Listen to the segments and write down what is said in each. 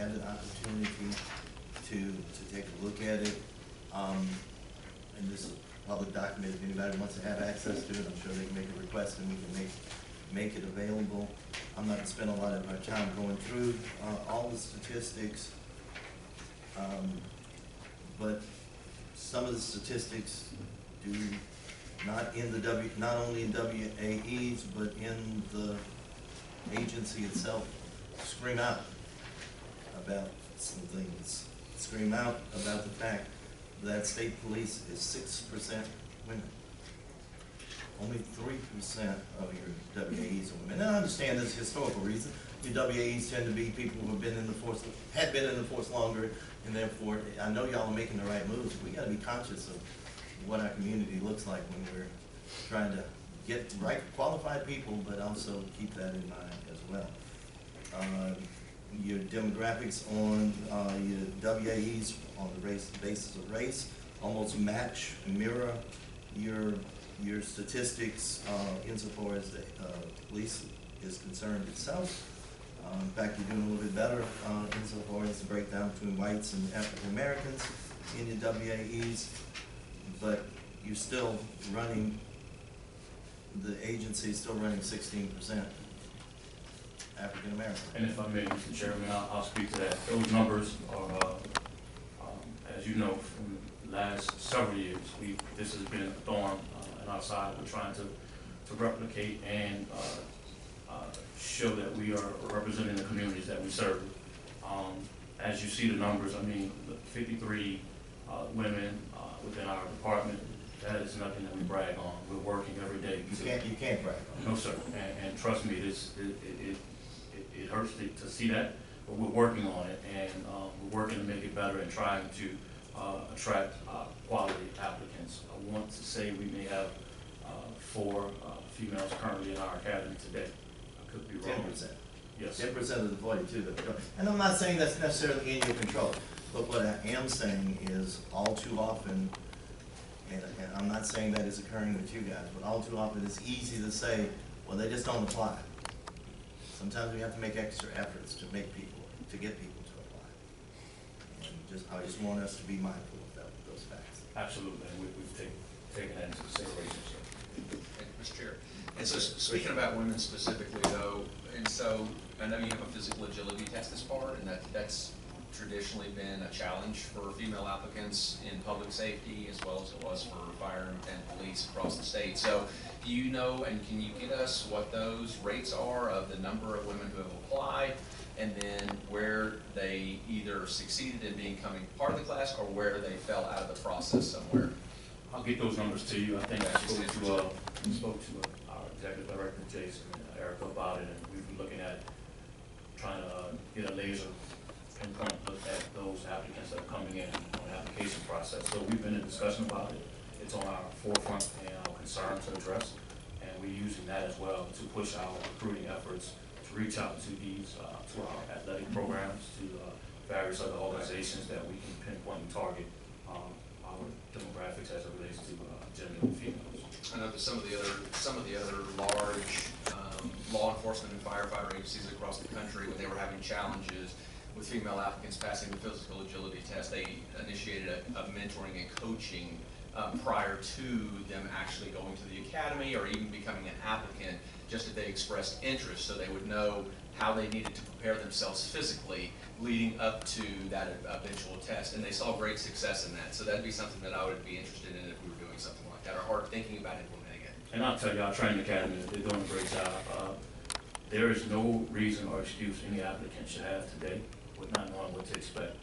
had an opportunity to take a look at it. And this is a public document. If anybody wants to have access to it, I'm sure they can make a request and we can make it available. I'm not going to spend a lot of our time going through all the statistics, but some of the statistics do not only in WAEs, but in the agency itself scream out about some things. Scream out about the fact that state police is 6% women. Only 3% of your WAEs are women. And I understand there's historical reason. Your WAEs tend to be people who have been in the force, had been in the force longer, and therefore, I know y'all are making the right moves. We got to be conscious of what our community looks like when we're trying to get right qualified people, but also keep that in mind as well. Your demographics on your WAEs on the basis of race almost match, mirror your statistics insofar as the police is concerned itself. In fact, you're doing a little bit better insofar as the breakdown between whites and African Americans in your WAEs, but you're still running, the agency is still running 16% African American. And if I may, Mr. Chairman, I'll speak to that. Those numbers are, as you know, from the last several years, this has been a thorn in our side. We're trying to replicate and show that we are representing the communities that we serve. As you see the numbers, I mean, 53 women within our department, that is nothing that we brag on. We're working every day. You can't brag on it. No, sir. And trust me, it hurts to see that, but we're working on it, and we're working to make it better and trying to attract quality applicants. I want to say we may have 4 females currently in our academy today. I could be wrong. 10%. Yes. 10% of the 42 that we go. And I'm not saying that's necessarily in your control, but what I am saying is all too often, and I'm not saying that is occurring with you guys, but all too often it's easy to say, well, they just don't apply. Sometimes we have to make extra efforts to get people to apply. And I just want us to be mindful of those facts. Absolutely, and we've taken that into consideration, sir. Thank you, Mr. Chair. And so speaking about women specifically, though, and so I know you have a physical agility test as part, and that's traditionally been a challenge for female applicants in public safety as well as it was for fire and police across the state. So do you know, and can you get us what those rates are of the number of women who have applied, and then where they either succeeded in becoming part of the class or where they fell out of the process somewhere? I'll get those numbers to you. I think I spoke to our executive director, Jason, and Erica about it, and we've been looking at trying to get a laser pinpoint look at those applicants that are coming in on the application process. So we've been in discussion about it. It's on our forefront and our concern to address, and we're using that as well to push our recruiting efforts to reach out to these, to our athletic programs, to various other organizations that we can pinpoint and target our demographics as it relates to gender and females. I know that some of the other large law enforcement and firefighter agencies across the country, when they were having challenges with female applicants passing the physical agility test, they initiated a mentoring and coaching prior to them actually going to the academy or even becoming an applicant, just if they expressed interest, so they would know how they needed to prepare themselves physically leading up to that eventual test. And they saw great success in that. So that'd be something that I would be interested in if we were doing something like that, or thinking about implementing it. And I'll tell you, our training academy, they're doing a great job. There is no reason or excuse any applicant should have today with not knowing what to expect.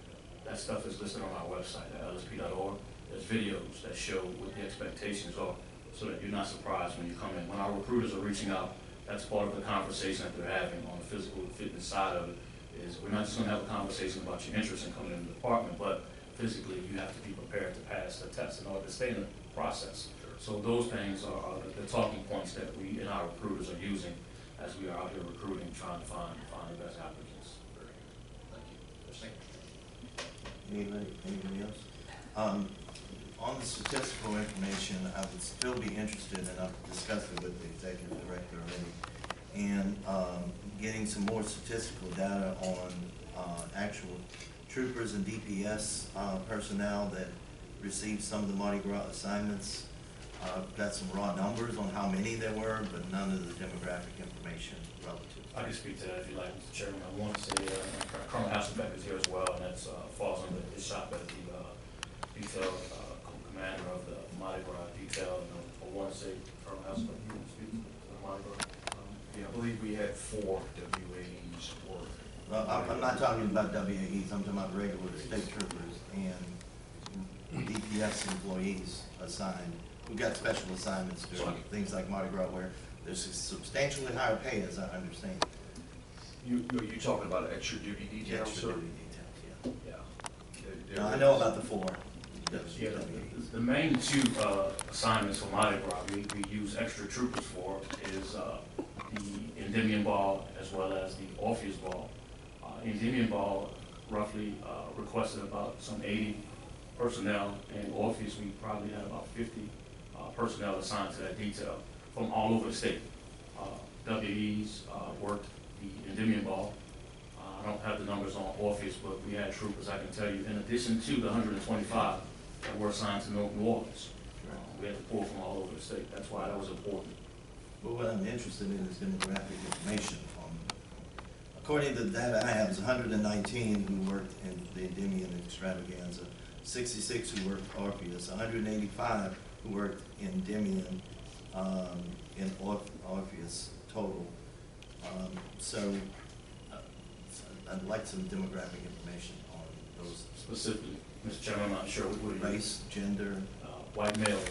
That stuff is listed on our website at lsp.org. There's videos that show what the expectations are, so that you're not surprised when you come in. When our recruiters are reaching out, that's part of the conversation that they're having on the physical fitness side of it, is we're not just going to have a conversation about your interest in coming in the department, but physically you have to be prepared to pass the test in order to stay in the process. So those things are the talking points that we and our recruiters are using as we are out here recruiting, trying to find the best applicants. Thank you. Anybody else? On the statistical information, I would still be interested, and I've discussed it with the executive director already, in getting some more statistical data on actual troopers and DPS personnel that received some of the Mardi Gras assignments. Got some raw numbers on how many there were, but none of the demographic information relative. I can speak to that if you like, Mr. Chairman. I want to say Colonel Hasselbeck is here as well, and that's falls under his shop as the detail commander of the Mardi Gras detail. And I want to say, Colonel Hasselbeck, you want to speak to the Mardi Gras? Yeah, I believe we had 4 WAEs work. I'm not talking about WAEs, I'm talking about regular state troopers and DPS employees assigned, who got special assignments during things like Mardi Gras, where there's a substantially higher pay, as I understand. You talking about extra duty details, Extra sir? duty details, Yeah. yeah. Now, I know about the 4 Yeah, WAEs. the main 2 assignments for Mardi Gras we use extra troopers for is the Endymion Ball as well as the Orpheus Ball. Endymion Ball roughly requested about some 80 personnel, and Orpheus we probably had about 50 personnel assigned to that detail from all over the state. WEs worked the Endymion Ball. I don't have the numbers on Orpheus, but we had troopers, I can tell you, in addition to the 125 that were assigned to New Orleans. We had to pull from all over the state. That's why that was important. But what I'm interested in is demographic information. According to the data I have, is 119 who worked in the Endymion extravaganza, 66 who worked Orpheus, 185 who worked in Endymion in Orpheus total. So I'd like some demographic information on those. Specifically, Mr. Chairman, I'm not sure what it is. Race, gender. White males,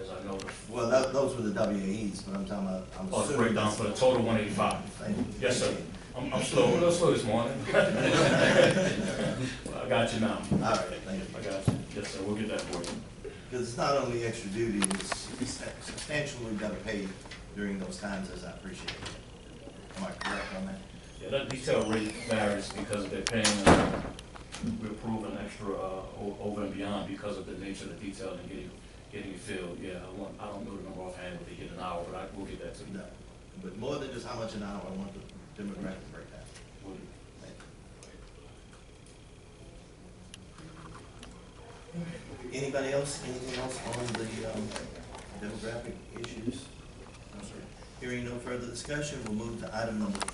as I know. Well, those were the WAEs, but I'm talking about. Oh, the breakdown for the total 185. Thank you. Yes, sir. I'm slow, a little slow this morning. I got you now. All right, thank you. I got you. Yes, sir, we'll get that for you. Because it's not only extra duty, it's substantially better paid during those times, as I appreciate it. Am I correct on that? Yeah, that detail rate varies because they're paying, we're approving extra over and beyond because of the nature of the detail and getting it filled. Yeah, I don't know the number offhand, what they get an hour, but we'll get that to you. No, but more than just how much an hour, I want the demographic breakdown. Will do. Anybody else, anything else on the demographic issues? No, sir. Hearing no further discussion, we'll move to item number 4.